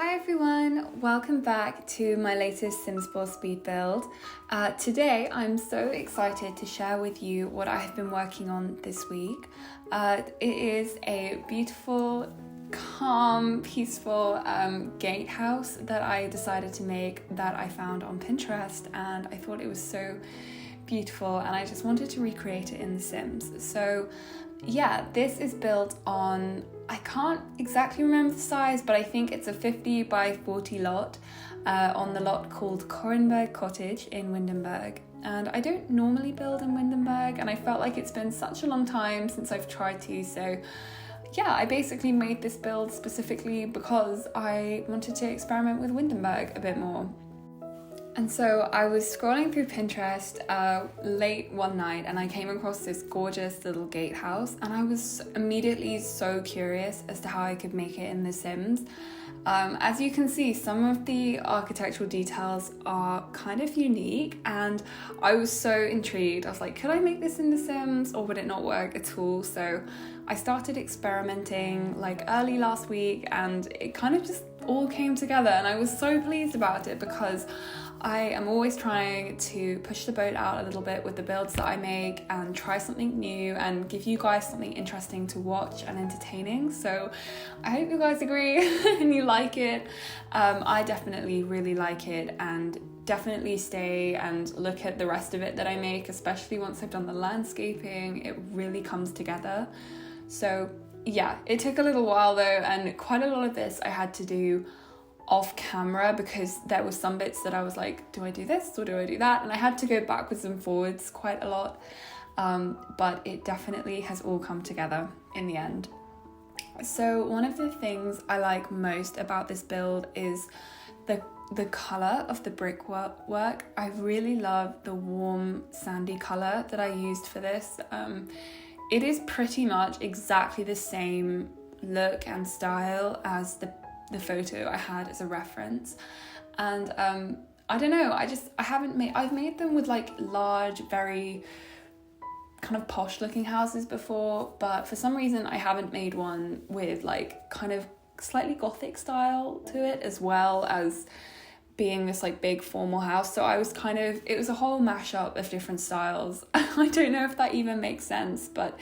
Hi everyone, welcome back to my latest Sims 4 speed build. Today I'm so excited to share with you what I have been working on this week. It is a beautiful, calm, peaceful gatehouse that I decided to make that I found on Pinterest, and I thought it was so beautiful and I just wanted to recreate it in The Sims. So yeah, this is built on, I can't exactly remember the size, but I think it's a 50 by 40 lot on the lot called Coldbrew Cottage in Windenburg. And I don't normally build in Windenburg, and I felt like it's been such a long time since I've tried to, so yeah, I basically made this build specifically because I wanted to experiment with Windenburg a bit more. And so I was scrolling through Pinterest late one night and I came across this gorgeous little gatehouse, and I was immediately so curious as to how I could make it in The Sims. As you can see, some of the architectural details are kind of unique and I was so intrigued. I was like, could I make this in The Sims or would it not work at all? So I started experimenting like early last week and it kind of just all came together, and I was so pleased about it because I am always trying to push the boat out a little bit with the builds that I make and try something new and give you guys something interesting to watch and entertaining. So I hope you guys agree and you like it. I definitely really like it, and definitely stay and look at the rest of it that I make, especially once I've done the landscaping. It really comes together. So yeah, it took a little while though, and quite a lot of this I had to do off camera because there were some bits that I was like, do I do this or do I do that? And I had to go backwards and forwards quite a lot, but it definitely has all come together in the end. So one of the things I like most about this build is the colour of the brickwork. I really love the warm sandy colour that I used for this. It is pretty much exactly the same look and style as the photo I had as a reference, and I don't know, I've made them with like large, very kind of posh looking houses before, but for some reason I haven't made one with like kind of slightly gothic style to it as well as being this like big formal house. So it was a whole mashup of different styles. I don't know if that even makes sense, but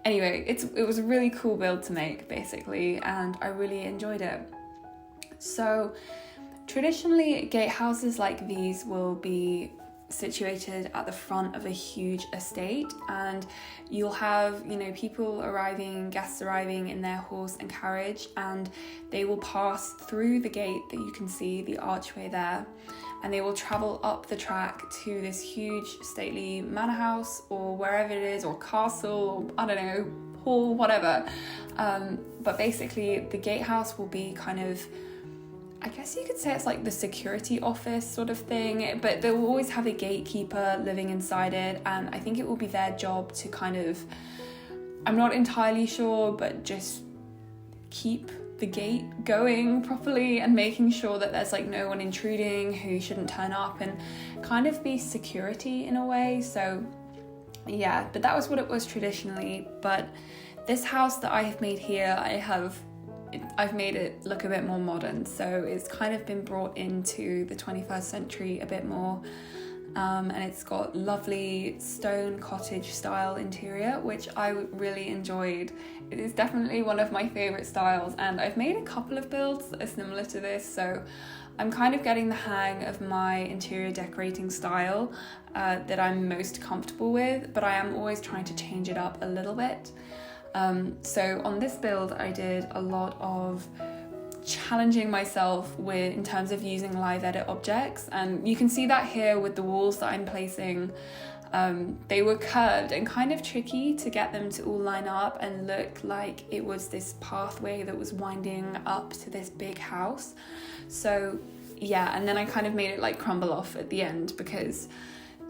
anyway, it was a really cool build to make basically, and I really enjoyed it. So traditionally gatehouses like these will be situated at the front of a huge estate, and you'll have, guests arriving in their horse and carriage, and they will pass through the gate that you can see, the archway there, and they will travel up the track to this huge stately manor house or wherever it is, or castle, or I don't know, hall, whatever. But basically the gatehouse will be kind of, I guess you could say it's like the security office sort of thing, but they will always have a gatekeeper living inside it, and I think it will be their job to kind of, I'm not entirely sure, but just keep the gate going properly and making sure that there's like no one intruding who shouldn't turn up, and kind of be security in a way. So yeah, but that was what it was traditionally. But this house that I have made here, I've made it look a bit more modern, so it's kind of been brought into the 21st century a bit more, and it's got lovely stone cottage style interior, which I really enjoyed. It is definitely one of my favourite styles, and I've made a couple of builds that are similar to this, so I'm kind of getting the hang of my interior decorating style that I'm most comfortable with, but I am always trying to change it up a little bit. So on this build I did a lot of challenging myself in terms of using live edit objects, and you can see that here with the walls that I'm placing. They were curved and kind of tricky to get them to all line up and look like it was this pathway that was winding up to this big house. So yeah, and then I kind of made it like crumble off at the end because,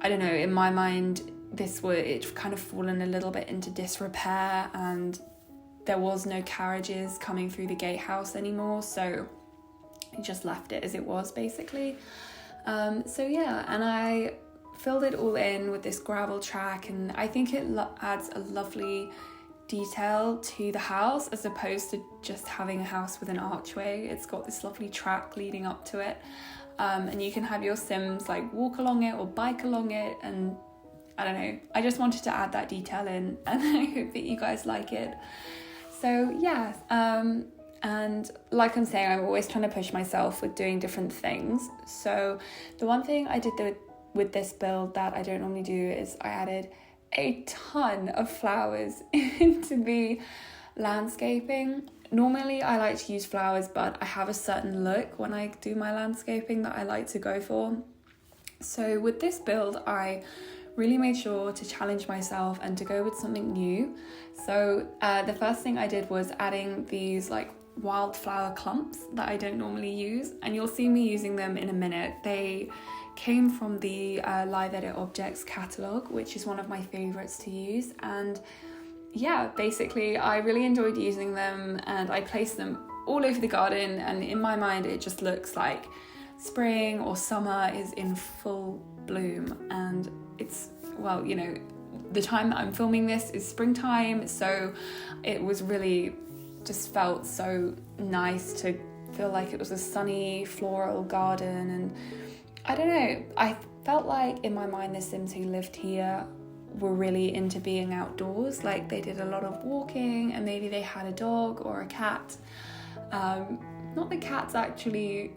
I don't know, in my mind it kind of fallen a little bit into disrepair, and there was no carriages coming through the gatehouse anymore, so I just left it as it was basically. So yeah, and I filled it all in with this gravel track, and I think it adds a lovely detail to the house as opposed to just having a house with an archway. It's got this lovely track leading up to it, and you can have your Sims like walk along it or bike along it, and I don't know, I just wanted to add that detail in, and I hope that you guys like it. So yeah, and like I'm saying, I'm always trying to push myself with doing different things. So the one thing I did with this build that I don't normally do is I added a ton of flowers into the landscaping. Normally I like to use flowers, but I have a certain look when I do my landscaping that I like to go for. So with this build, I really made sure to challenge myself and to go with something new. So the first thing I did was adding these like wildflower clumps that I don't normally use, and you'll see me using them in a minute. They came from the Live Edit Objects catalogue, which is one of my favorites to use, and yeah, basically I really enjoyed using them, and I placed them all over the garden, and in my mind it just looks like spring or summer is in full bloom. And it's, well, you know, the time that I'm filming this is springtime, so it was really just felt so nice to feel like it was a sunny floral garden. And I don't know, I felt like in my mind the Sims who lived here were really into being outdoors. Like they did a lot of walking, and maybe they had a dog or a cat. Not the cats actually,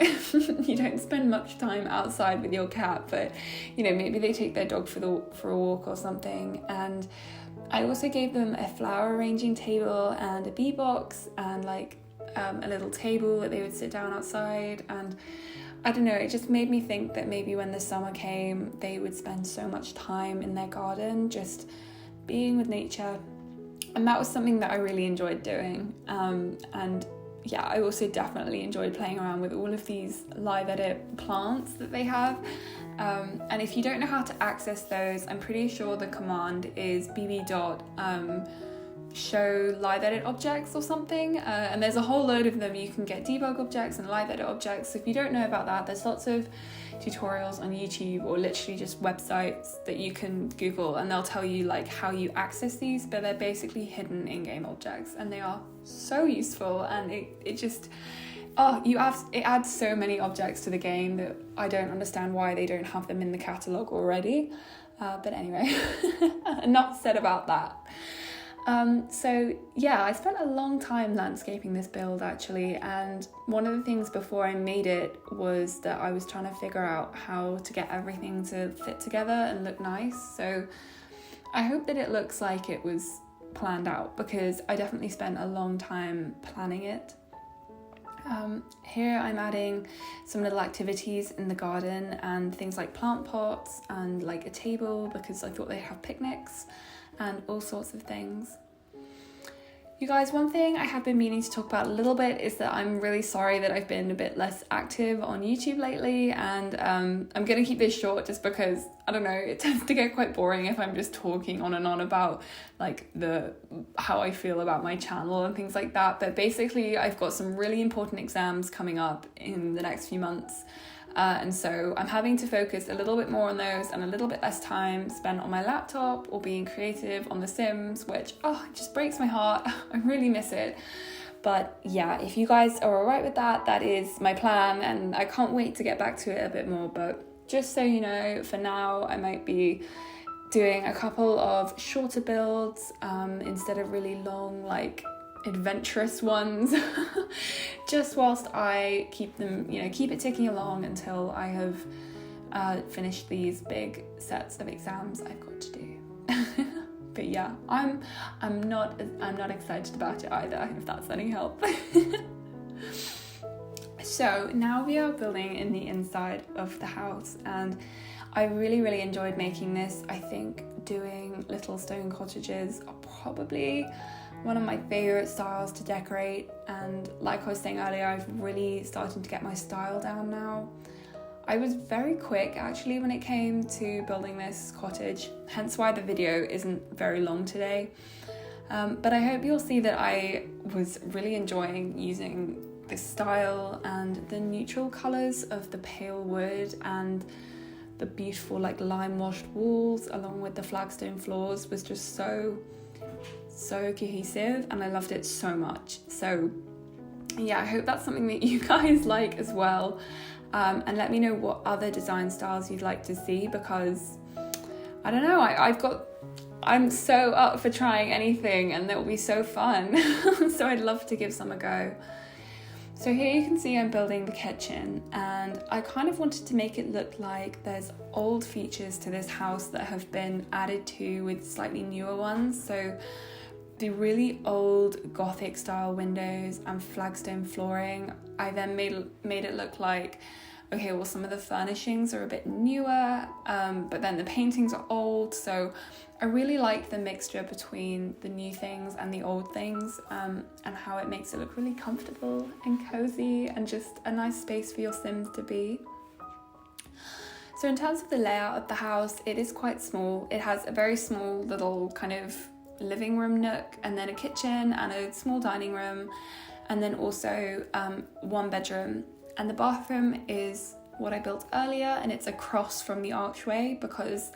you don't spend much time outside with your cat, but you know, maybe they take their dog for a walk or something. And I also gave them a flower arranging table and a bee box and like a little table that they would sit down outside. And I don't know, it just made me think that maybe when the summer came, they would spend so much time in their garden just being with nature. And that was something that I really enjoyed doing. And yeah, I also definitely enjoyed playing around with all of these Live Edit plants that they have. And if you don't know how to access those, I'm pretty sure the command is show live edit objects or something, and there's a whole load of them. You can get debug objects and live edit objects. So if you don't know about that, there's lots of tutorials on YouTube or literally just websites that you can Google, and they'll tell you like how you access these, but they're basically hidden in-game objects, and they are so useful. And it just it adds so many objects to the game that I don't understand why they don't have them in the catalogue already. But anyway, enough said about that. So yeah, I spent a long time landscaping this build actually, and one of the things before I made it was that I was trying to figure out how to get everything to fit together and look nice. So I hope that it looks like it was planned out, because I definitely spent a long time planning it. Here I'm adding some little activities in the garden and things like plant pots and like a table, because I thought they'd have picnics and all sorts of things. You guys, one thing I have been meaning to talk about a little bit is that I'm really sorry that I've been a bit less active on YouTube lately, and I'm going to keep this short just because, I don't know, it tends to get quite boring if I'm just talking on and on about like how I feel about my channel and things like that. But basically I've got some really important exams coming up in the next few months. And so I'm having to focus a little bit more on those and a little bit less time spent on my laptop or being creative on The Sims, which, it just breaks my heart. I really miss it. But yeah, if you guys are all right with that, that is my plan, and I can't wait to get back to it a bit more. But just so you know, for now, I might be doing a couple of shorter builds instead of really long, like adventurous ones, just whilst I keep it ticking along until I have finished these big sets of exams I've got to do. But yeah, I'm not excited about it either, if that's any help. So now we are building in the inside of the house, and I really enjoyed making this. I think doing little stone cottages are probably one of my favourite styles to decorate, and like I was saying earlier, I've really started to get my style down now. I was very quick actually when it came to building this cottage, hence why the video isn't very long today. But I hope you'll see that I was really enjoying using this style, and the neutral colours of the pale wood and the beautiful like lime washed walls along with the flagstone floors was just so so cohesive and I loved it so much. So yeah, I hope that's something that you guys like as well. And let me know what other design styles you'd like to see, because I don't know, I'm so up for trying anything and that will be so fun. So I'd love to give some a go. So here you can see I'm building the kitchen, and I kind of wanted to make it look like there's old features to this house that have been added to with slightly newer ones. So the really old Gothic style windows and flagstone flooring, I then made it look like, okay, well, some of the furnishings are a bit newer, but then the paintings are old. So I really like the mixture between the new things and the old things, and how it makes it look really comfortable and cozy and just a nice space for your Sims to be. So in terms of the layout of the house, it is quite small. It has a very small little kind of living room nook, and then a kitchen and a small dining room, and then also one bedroom. And the bathroom is what I built earlier, and it's across from the archway because,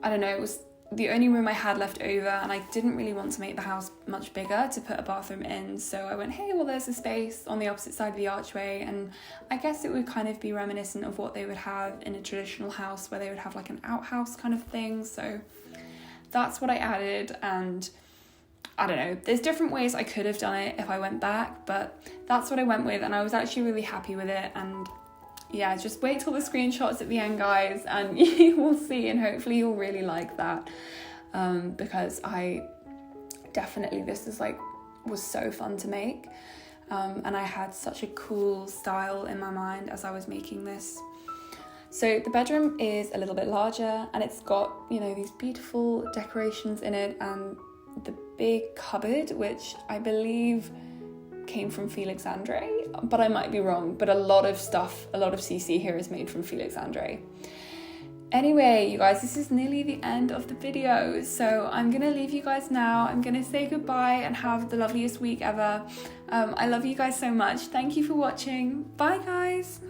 I don't know, it was the only room I had left over, and I didn't really want to make the house much bigger to put a bathroom in. So I went, hey, well, there's a space on the opposite side of the archway, and I guess it would kind of be reminiscent of what they would have in a traditional house where they would have like an outhouse kind of thing. So that's what I added, and I don't know, there's different ways I could have done it if I went back, but that's what I went with, and I was actually really happy with it. And yeah, just wait till the screenshots at the end, guys, and you will see, and hopefully you'll really like that, because I definitely, this is like, was so fun to make, and I had such a cool style in my mind as I was making this. So the bedroom is a little bit larger, and it's got, you know, these beautiful decorations in it, and the big cupboard, which I believe came from Felix Andre, but I might be wrong, but a lot of CC here is made from Felix Andre. Anyway, you guys, this is nearly the end of the video, so I'm gonna leave you guys now. I'm gonna say goodbye and have the loveliest week ever. I love you guys so much. Thank you for watching. Bye, guys.